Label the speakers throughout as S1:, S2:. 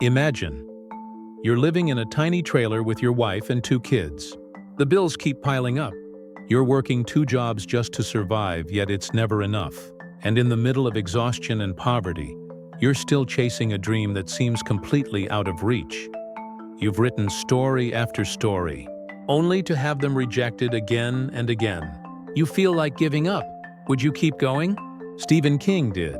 S1: Imagine, you're living in a tiny trailer with your wife and two kids. The bills keep piling up. You're working two jobs just to survive, yet it's never enough. And in the middle of exhaustion and poverty, you're still chasing a dream that seems completely out of reach. You've written story after story, only to have them rejected again and again. You feel like giving up. Would you keep going? Stephen King did.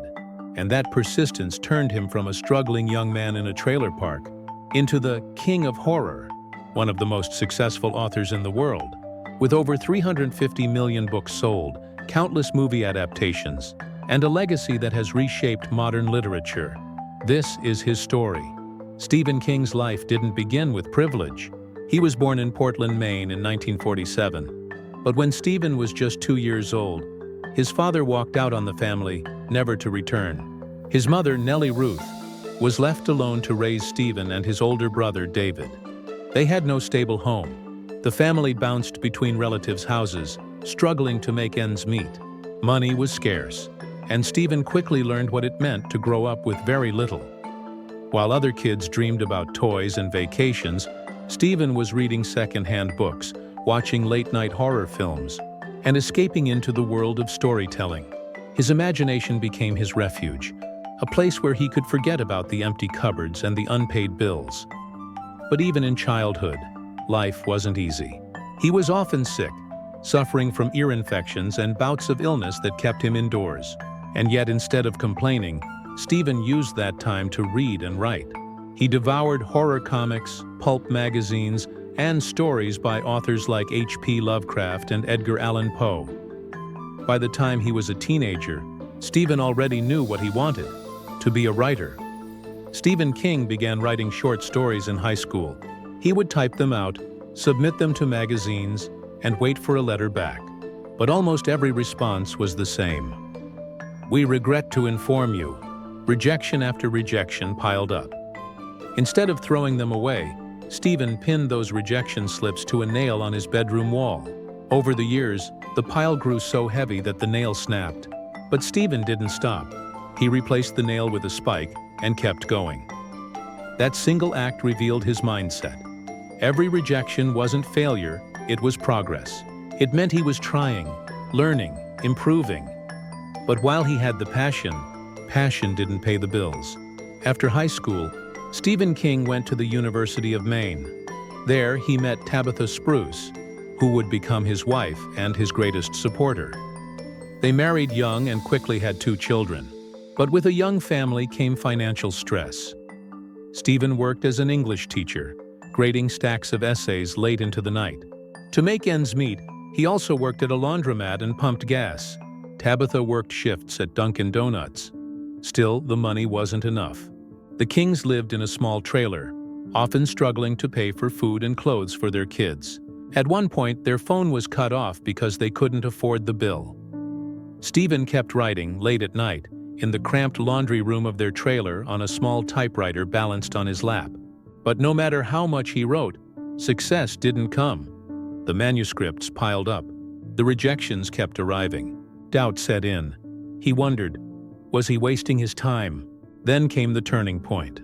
S1: And that persistence turned him from a struggling young man in a trailer park into the king of horror, one of the most successful authors in the world. With over 350 million books sold, countless movie adaptations, and a legacy that has reshaped modern literature, this is his story. Stephen King's life didn't begin with privilege. He was born in Portland, Maine in 1947. But when Stephen was just 2 years old, his father walked out on the family, never to return. His mother, Nellie Ruth, was left alone to raise Stephen and his older brother, David. They had no stable home. The family bounced between relatives' houses, struggling to make ends meet. Money was scarce, and Stephen quickly learned what it meant to grow up with very little. While other kids dreamed about toys and vacations, Stephen was reading second-hand books, watching late-night horror films, and escaping into the world of storytelling. His imagination became his refuge, a place where he could forget about the empty cupboards and the unpaid bills. But even in childhood, life wasn't easy. He was often sick, suffering from ear infections and bouts of illness that kept him indoors. And yet, instead of complaining, Stephen used that time to read and write. He devoured horror comics, pulp magazines, and stories by authors like H.P. Lovecraft and Edgar Allan Poe. By the time he was a teenager, Stephen already knew what he wanted: to be a writer. Stephen King began writing short stories in high school. He would type them out, submit them to magazines, and wait for a letter back. But almost every response was the same. "We regret to inform you." Rejection after rejection piled up. Instead of throwing them away, Stephen pinned those rejection slips to a nail on his bedroom wall. Over the years, the pile grew so heavy that the nail snapped. But Stephen didn't stop. He replaced the nail with a spike and kept going. That single act revealed his mindset. Every rejection wasn't failure, it was progress. It meant he was trying, learning, improving. But while he had the passion didn't pay the bills. After high school, Stephen King went to the University of Maine. There, he met Tabitha Spruce, who would become his wife and his greatest supporter. They married young and quickly had 2 children. But with a young family came financial stress. Stephen worked as an English teacher, grading stacks of essays late into the night. To make ends meet, he also worked at a laundromat and pumped gas. Tabitha worked shifts at Dunkin' Donuts. Still, the money wasn't enough. The Kings lived in a small trailer, often struggling to pay for food and clothes for their kids. At one point, their phone was cut off because they couldn't afford the bill. Stephen kept writing late at night, in the cramped laundry room of their trailer on a small typewriter balanced on his lap. But no matter how much he wrote, success didn't come. The manuscripts piled up. The rejections kept arriving. Doubt set in. He wondered, was he wasting his time? Then came the turning point.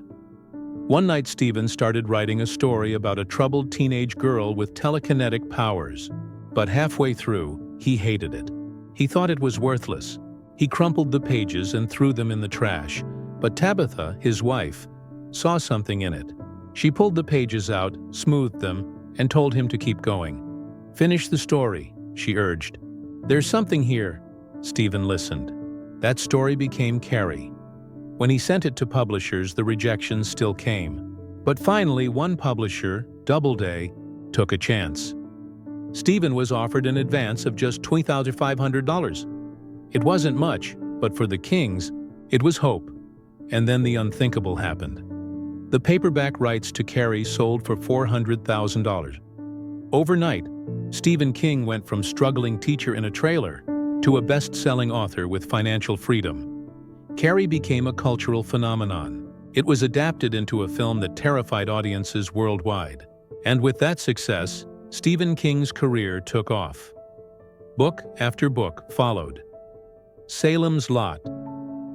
S1: One night, Stephen started writing a story about a troubled teenage girl with telekinetic powers. But halfway through, he hated it. He thought it was worthless. He crumpled the pages and threw them in the trash. But Tabitha, his wife, saw something in it. She pulled the pages out, smoothed them, and told him to keep going. "Finish the story," she urged. "There's something here." Stephen listened. That story became Carrie. When he sent it to publishers, the rejections still came. But finally, one publisher, Doubleday, took a chance. Stephen was offered an advance of just $2,500. It wasn't much, but for the Kings, it was hope. And then the unthinkable happened. The paperback rights to Carrie sold for $400,000. Overnight, Stephen King went from struggling teacher in a trailer to a best-selling author with financial freedom. Carrie became a cultural phenomenon. It was adapted into a film that terrified audiences worldwide. And with that success, Stephen King's career took off. Book after book followed. Salem's Lot,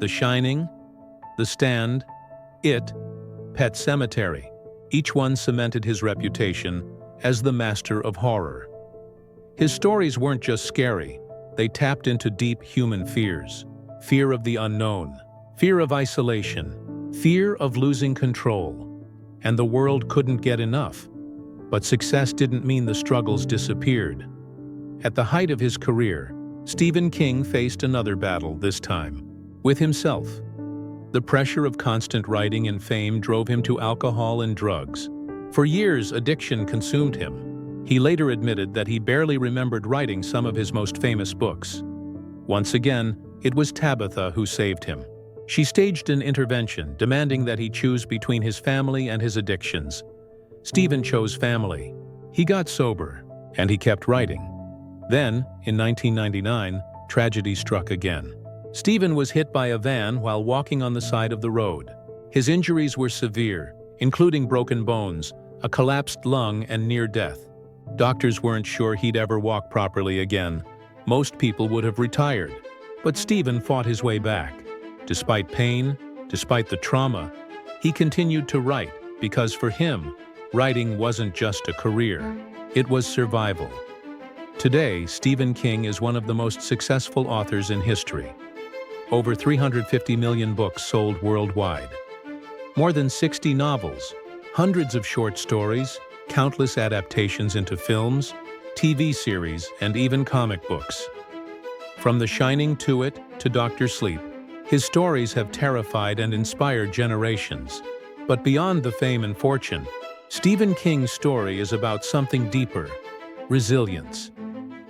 S1: The Shining, The Stand, It, Pet Sematary. Each one cemented his reputation as the master of horror. His stories weren't just scary, they tapped into deep human fears. Fear of the unknown, fear of isolation, fear of losing control. And the world couldn't get enough. But success didn't mean the struggles disappeared. At the height of his career, Stephen King faced another battle, this time with himself. The pressure of constant writing and fame drove him to alcohol and drugs. For years, addiction consumed him. He later admitted that he barely remembered writing some of his most famous books. Once again, it was Tabitha who saved him. She staged an intervention, demanding that he choose between his family and his addictions. Stephen chose family. He got sober, and he kept writing. Then, in 1999, tragedy struck again. Stephen was hit by a van while walking on the side of the road. His injuries were severe, including broken bones, a collapsed lung, and near death. Doctors weren't sure he'd ever walk properly again. Most people would have retired. But Stephen fought his way back. Despite pain, despite the trauma, he continued to write because for him, writing wasn't just a career, it was survival. Today, Stephen King is one of the most successful authors in history. Over 350 million books sold worldwide. More than 60 novels, hundreds of short stories, countless adaptations into films, TV series, and even comic books. From The Shining to Dr. Sleep, his stories have terrified and inspired generations. But beyond the fame and fortune, Stephen King's story is about something deeper: resilience.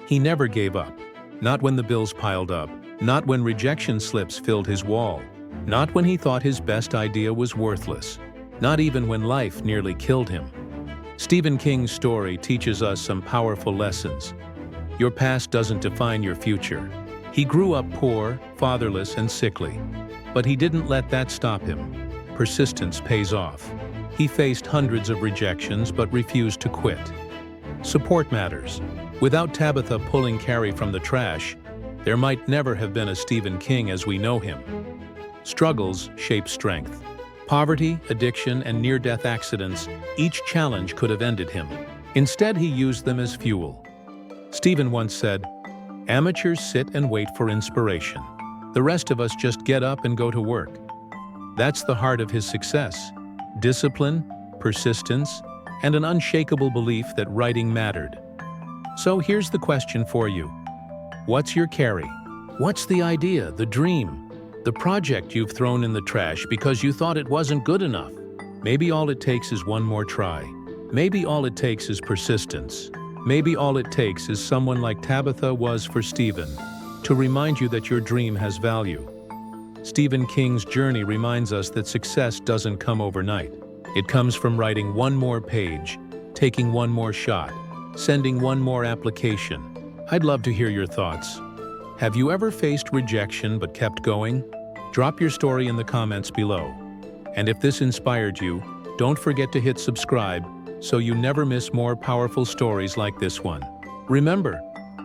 S1: He never gave up, not when the bills piled up, not when rejection slips filled his wall, not when he thought his best idea was worthless, not even when life nearly killed him. Stephen King's story teaches us some powerful lessons. Your past doesn't define your future. He grew up poor, fatherless, and sickly. But he didn't let that stop him. Persistence pays off. He faced hundreds of rejections but refused to quit. Support matters. Without Tabitha pulling Carrie from the trash, there might never have been a Stephen King as we know him. Struggles shape strength. Poverty, addiction, and near-death accidents, each challenge could have ended him. Instead, he used them as fuel. Stephen once said, "Amateurs sit and wait for inspiration. The rest of us just get up and go to work." That's the heart of his success: discipline, persistence, and an unshakable belief that writing mattered. So here's the question for you. What's your Carrie? What's the idea, the dream, the project you've thrown in the trash because you thought it wasn't good enough? Maybe all it takes is one more try. Maybe all it takes is persistence. Maybe all it takes is someone like Tabitha was for Stephen, to remind you that your dream has value. Stephen King's journey reminds us that success doesn't come overnight. It comes from writing one more page, taking one more shot, sending one more application. I'd love to hear your thoughts. Have you ever faced rejection but kept going? Drop your story in the comments below. And if this inspired you, don't forget to hit subscribe so you never miss more powerful stories like this one. Remember,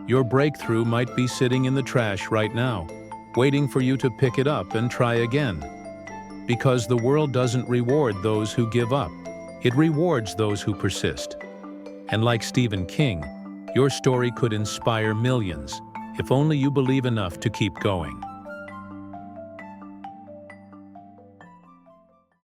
S1: your breakthrough might be sitting in the trash right now, waiting for you to pick it up and try again. Because the world doesn't reward those who give up. It rewards those who persist. And like Stephen King, your story could inspire millions, if only you believe enough to keep going.